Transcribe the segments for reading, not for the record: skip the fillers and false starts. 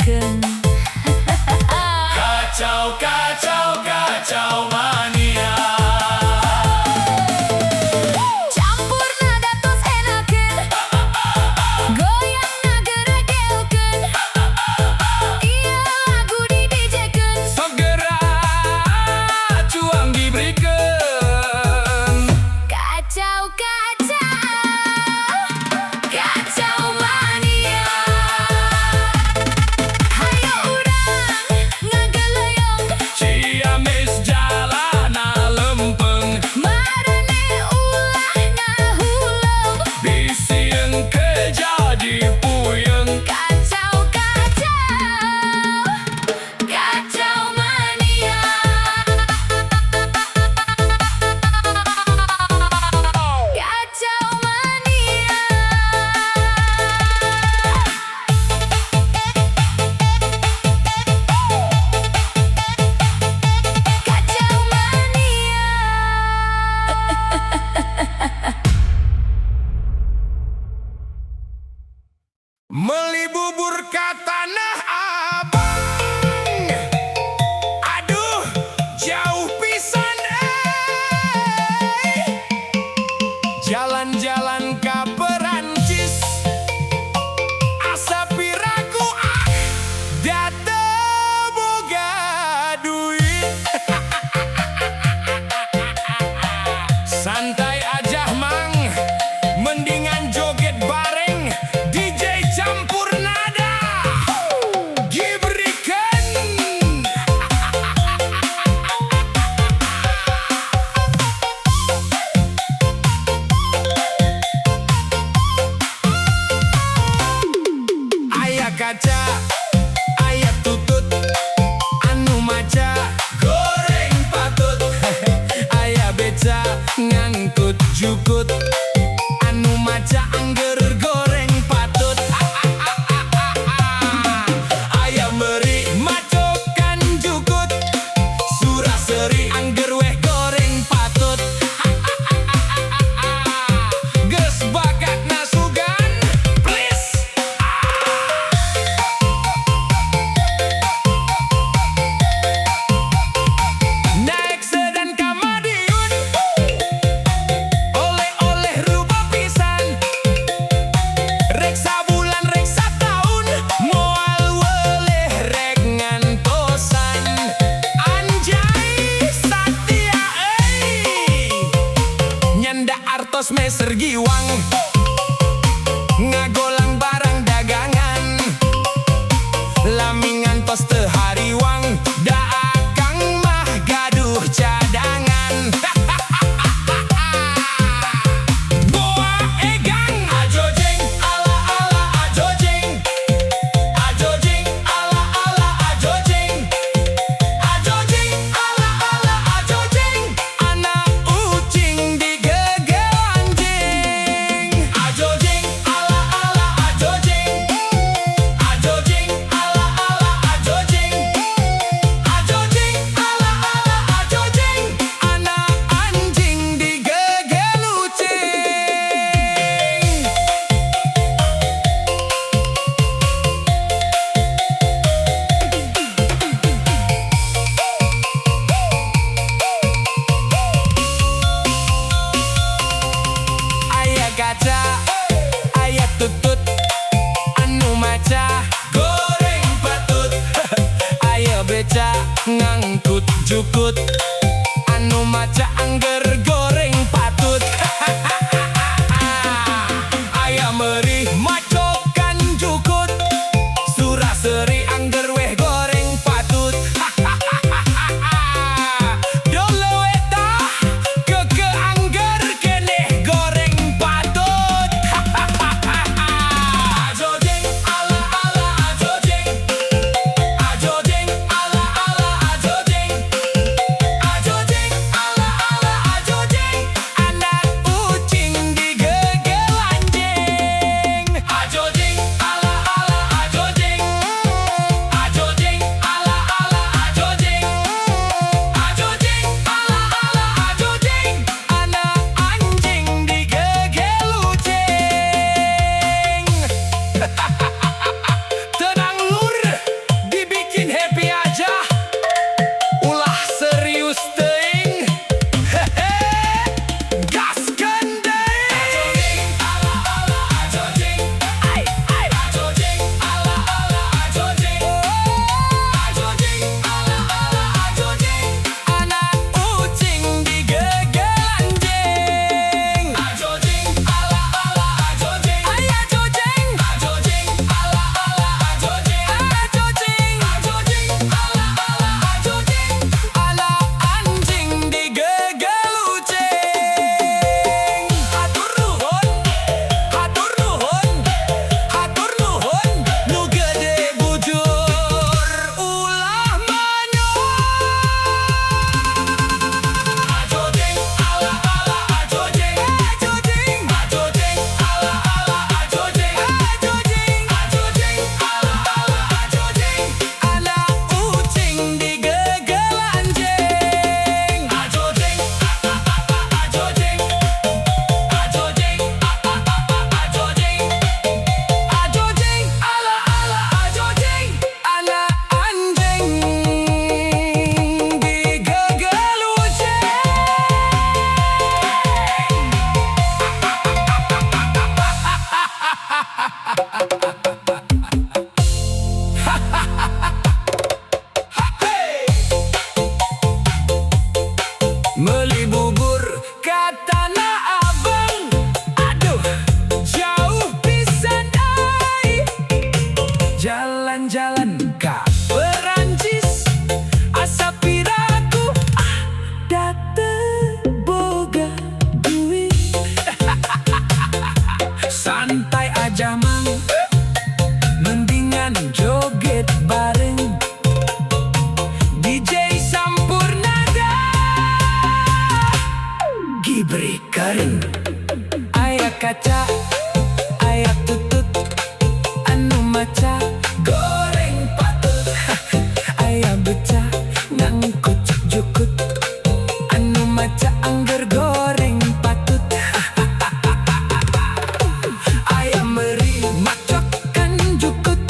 dijejekeun. Kacau, kacau, kacau mania. Campur nada tos enakeun, goyang ngageregeulkeun. Ieu lagu didijekeun. Segera cuang diberikan. Kacau, kacau, kacau mania. Hayo urang ngageuleuyeung, Ciamis jalana lempeng. marane ulah ngahuleung. Bisieun ke jadi puyeng. Kacau, kacau, kacau mania. Kacau mania. Kacau mania. Meli bubur ka Tanah Abang. Aduh, jauh pisan Jalan-jalan ka Perancis. Asa piraku da teu boga duit. Santai aja mang, mendingan joget bareng DJ campur nada. Diberikan. Aya kaca, aya tutut, anu maca goreng patut. Aya beca ngangkut jukut, anu maca angger goreng patut. Aya meri macokan jukut, suraseri angger weh goreng patut. Geus bakat nasugan, please. Naik sedan ka Madiun, oleh-oleh rubah pisan. Reksa bulan, reksa tahun, moal weleh rek ngantosan. Anjay satia nyanda artos meser giwang, ngagolang barang dagangan. Lami ngantos teu hariwang, da akang mah gaduh cadangan. Boa egang ajojeng ala ala ajojeng. Ajojeng ala ala ajojeng. Ajojeng ala ala ajojeng. Anak ucing digegel anjing. Ajojeng ala ala ajojeng. Ajojeng ala ala ajojeng. Ajojeng ala ala ajojeng. Anak anjing digegel ucing. Aya kaca, aya tutut, anu maca goreng patut. Aya beca ngangkut jukut, anu maca angger goreng patut. Aya meri macokan jukut, suraseri angger weh goreng patut. Dolo eta keke angger keneh goreng patut. Ajojeng ala ala ajojeng. Ajojeng ala ala ajojeng. Ajojeng ala ala ajojeng. Anak ucing digegel anjing. Ajojeng ala ala ajojeng. Beli bubur ke Tanah Abang, aduh jauh pisan ai. Jalan-jalan ke Perancis, asa piraku date boga duit. Santai aja mang, mendingan joget bareng DJ Sampurnada, Gibri Karim, aya kaca, aya tutut, anu maca goreng patut. Aya beca ngangkut jukut, anu maca angger goreng patut. Aya meri macokan jukut,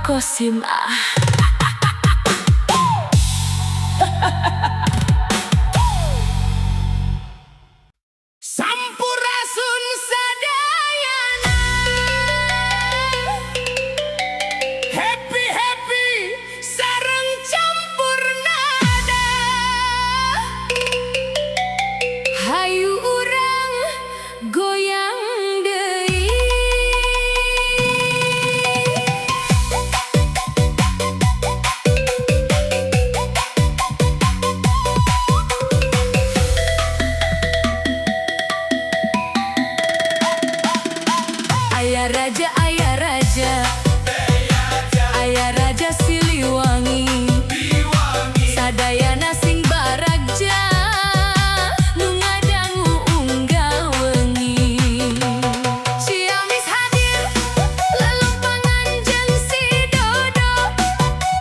Kosim Sampurasun sadayana Happy happy sareng campur nada hayu urang goyang deui. Aya raja, aya raja, aya raja Siliwangi, sadayana sing baragja, nu ngadangu unggal wengi. Ciamis hadir, lelumpangan jeung si Dodo,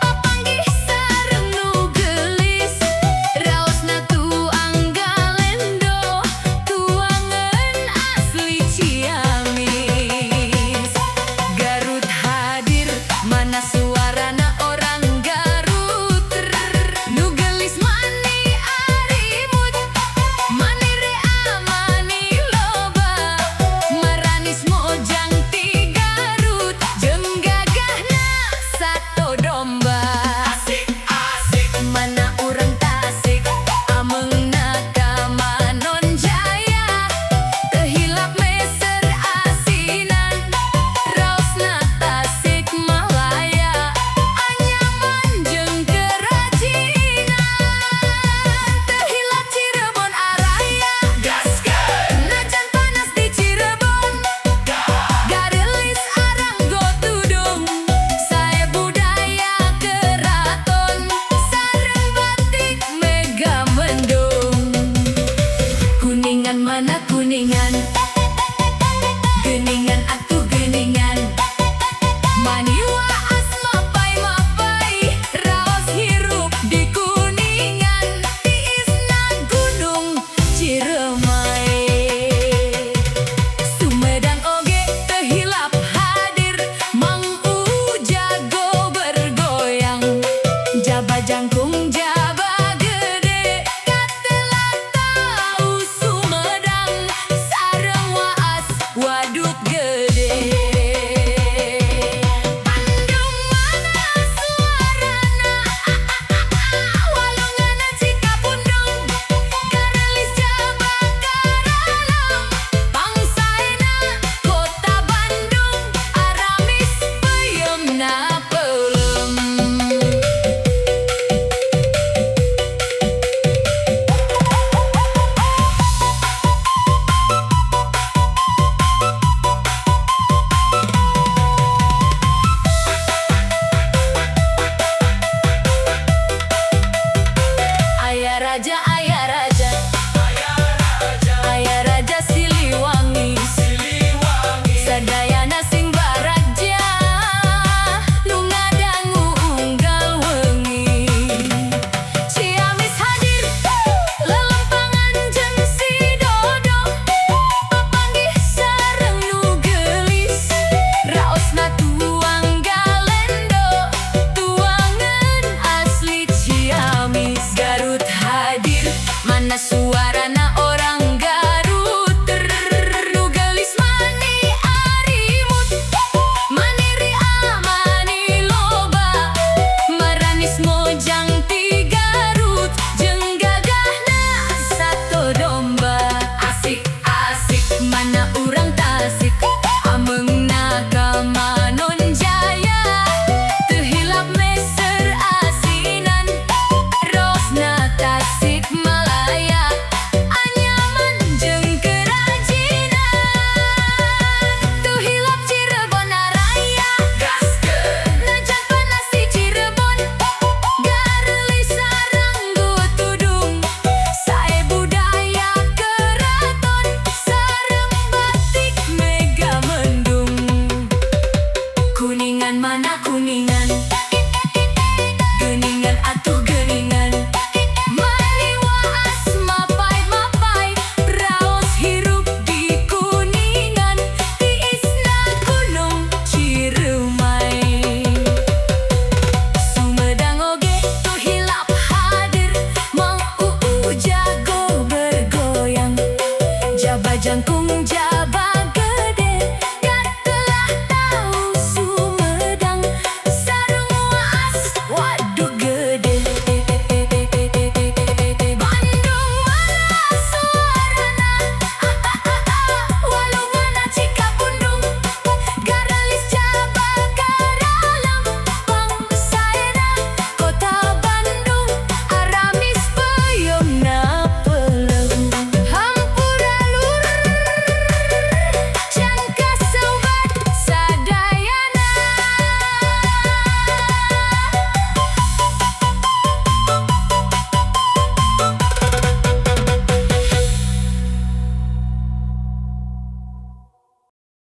papanggih sareng nu geulis, raosna tuang galendo, tuangan asli Ciamis. Garut hadir, mana suarana orang Garut, nu geulis mani arimut, mani rea mani loba, maranis mojang ti Garut, jeung gagahna sato domba. Asik asik Mana urang Tasik, ameungna ka Manon Jaya, teu hilap meser asinan, raosna Tasik Malaya, anyaman jeung kerajinan, teu hilap Cirebon Araya, gaskeun najan panas di Cirebon, garelis arang go tudung, sae budaya keraton, sareng batik mega mendung. Kuningan mana kuningan, geuningan atuh geuningan, maniwa asma mapai, raos hirup di kuningan, tiisna gunung Ciremai. Sumedang oge teu hilap hadir, Mang Ujago bergoyang, jaba jangkung jaba gede, katela tau Sumedang, sareng waas waduk gede. Bandung mana suarana, walunganna Cikapundung, garelis jaba karalang, pangsaena kota Bandung, aramis peuyeumna peulem. Aya raja, aya raja, aya raja Siliwangi, sadayana sing baragja, nu ngadangu unggal wengi. Ciamis hadir, lelumpangan jeung si Dodo, papanggih sareng nu geulis, raosna tuang galendo, tuangan asli Ciamis. Garut hadir, mana suarana orang Garut, nu geulis mani arimut, mani ria mani loba, maranis mojang ti Garut, jeung gagahna sato domba. Asik asik mana urang Tasik, ameungna ka Manon Jaya, teu hilap meser asinan, raosna Tasik Malaya, anyaman jeung kerajinan, teu hilap Cirebon Araya, gaskeun najan panas di Cirebon, garelis sareng go tudung, sae budaya keraton, sareng batik mega mendung. Kuningan mana kuningan, geuningan atuh geuningan.